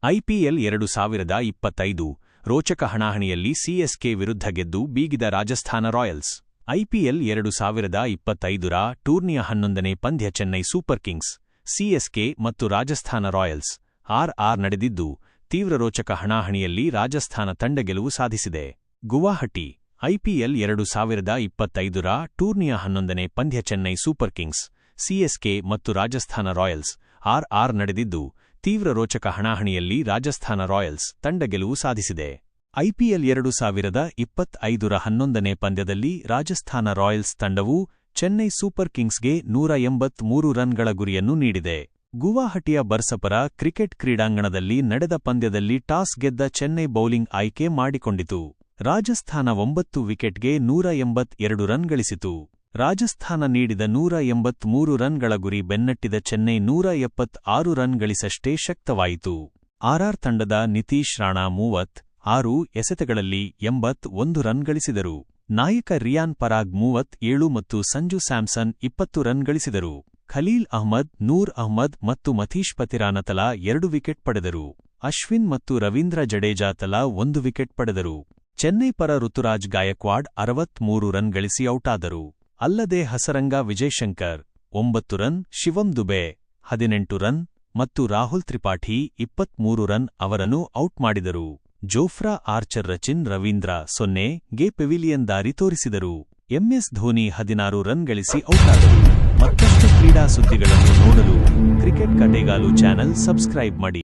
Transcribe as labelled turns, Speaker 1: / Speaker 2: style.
Speaker 1: IPL 2025 ರೋಚಕ ಹಣಾಹಣಿಯಲ್ಲಿ CSK ವಿರುದ್ಧ ಗೆದ್ದು ಬೀಗಿದ ರಾಜಸ್ಥಾನ ರಾಯಲ್ಸ್. ಐಪಿಎಲ್ 2025ರ ಟೂರ್ನಿಯ 11ನೇ ಪಂದ್ಯ ಚೆನ್ನೈ ಸೂಪರ್ ಕಿಂಗ್ಸ್, ಸಿಎಸ್ಕೆ ಮತ್ತು ರಾಜಸ್ಥಾನ ರಾಯಲ್ಸ್ ನಡೆದಿದ್ದು, ತೀವ್ರ ರೋಚಕ ಹಣಾಹಣಿಯಲ್ಲಿ ರಾಜಸ್ಥಾನ ತಂಡ ಗೆಲುವು ಸಾಧಿಸಿದೆ. ಗುವಾಹಟಿ: ಐಪಿಎಲ್ 2025ರ ಟೂರ್ನಿಯ 11ನೇ ಪಂದ್ಯ ಚೆನ್ನೈ ಸೂಪರ್ ಕಿಂಗ್ಸ್, ಸಿಎಸ್ಕೆ ಮತ್ತು ರಾಜಸ್ಥಾನ ರಾಯಲ್ಸ್ ನಡೆದಿದ್ದು, ತೀವ್ರ ರೋಚಕ ಹಣಾಹಣಿಯಲ್ಲಿ ರಾಜಸ್ಥಾನ ರಾಯಲ್ಸ್ ತಂಡ ಗೆಲುವು ಸಾಧಿಸಿದೆ. ಐಪಿಎಲ್ 2025ರ 11ನೇ ಪಂದ್ಯದಲ್ಲಿ ರಾಜಸ್ಥಾನ ರಾಯಲ್ಸ್ ತಂಡವು ಚೆನ್ನೈ ಸೂಪರ್ ಕಿಂಗ್ಸ್ಗೆ 183 ರನ್ಗಳ ಗುರಿಯನ್ನು ನೀಡಿದೆ. ಗುವಾಹಟಿಯ ಬರ್ಸಪರ ಕ್ರಿಕೆಟ್ ಕ್ರೀಡಾಂಗಣದಲ್ಲಿ ನಡೆದ ಪಂದ್ಯದಲ್ಲಿ ಟಾಸ್ ಗೆದ್ದ ಚೆನ್ನೈ ಬೌಲಿಂಗ್ ಆಯ್ಕೆ ಮಾಡಿಕೊಂಡಿತು. ರಾಜಸ್ಥಾನ 9 ವಿಕೆಟ್ಗೆ 182 ರನ್ ಗಳಿಸಿತು. ರಾಜಸ್ಥಾನ ನೀಡಿದ 183 ರನ್ಗಳ ಗುರಿ ಬೆನ್ನಟ್ಟಿದ ಚೆನ್ನೈ 176 ರನ್ ಗಳಿಸಷ್ಟೇ ಶಕ್ತವಾಯಿತು. ಆರ್ಆರ್ ತಂಡದ ನಿತೀಶ್ ರಾಣಾ 36 ಎಸೆತಗಳಲ್ಲಿ 81 ರನ್ ಗಳಿಸಿದರು. ನಾಯಕ ರಿಯಾನ್ ಪರಾಗ್ 37 ಮತ್ತು ಸಂಜು ಸ್ಯಾಮ್ಸನ್ 20 ರನ್ ಗಳಿಸಿದರು. ಖಲೀಲ್ ಅಹ್ಮದ್, ನೂರ್ ಅಹ್ಮದ್ ಮತ್ತು ಮಥೀಶ್ ಪತಿರಾನ ತಲಾ 2 ವಿಕೆಟ್ ಪಡೆದರು. ಅಶ್ವಿನ್ ಮತ್ತು ರವೀಂದ್ರ ಜಡೇಜಾ ತಲಾ 1 ವಿಕೆಟ್ ಪಡೆದರು. ಚೆನ್ನೈ ಪರ ಋತುರಾಜ್ ಗಾಯಕ್ವಾಡ್ 63 ರನ್ ಗಳಿಸಿ ಔಟಾದರು. ಅಲ್ಲದೆ ಹಸರಂಗ ವಿಜಯಶಂಕರ್ 9 ರನ್, ಶಿವಂ ದುಬೆ 18 ರನ್ ಮತ್ತು ರಾಹುಲ್ ತ್ರಿಪಾಠಿ 23 ರನ್ ಅವರನ್ನು ಔಟ್ ಮಾಡಿದರು. ಜೋಫ್ರಾ ಆರ್ಚರ್ ರಚಿನ್ ರವೀಂದ್ರ 0 ಗೆ ಪೆವಿಲಿಯನ್ ದಾರಿ ತೋರಿಸಿದರು. ಎಂಎಸ್ ಧೋನಿ 16 ರನ್ ಗಳಿಸಿ ಔಟಾದರು. ಮತ್ತಷ್ಟು ಕ್ರೀಡಾ ಸುದ್ದಿಗಳನ್ನು ನೋಡಲು ಕ್ರಿಕೆಟ್ ಕಟೆಗಾಲು ಚಾನೆಲ್ ಸಬ್ಸ್ಕ್ರೈಬ್ ಮಾಡಿ.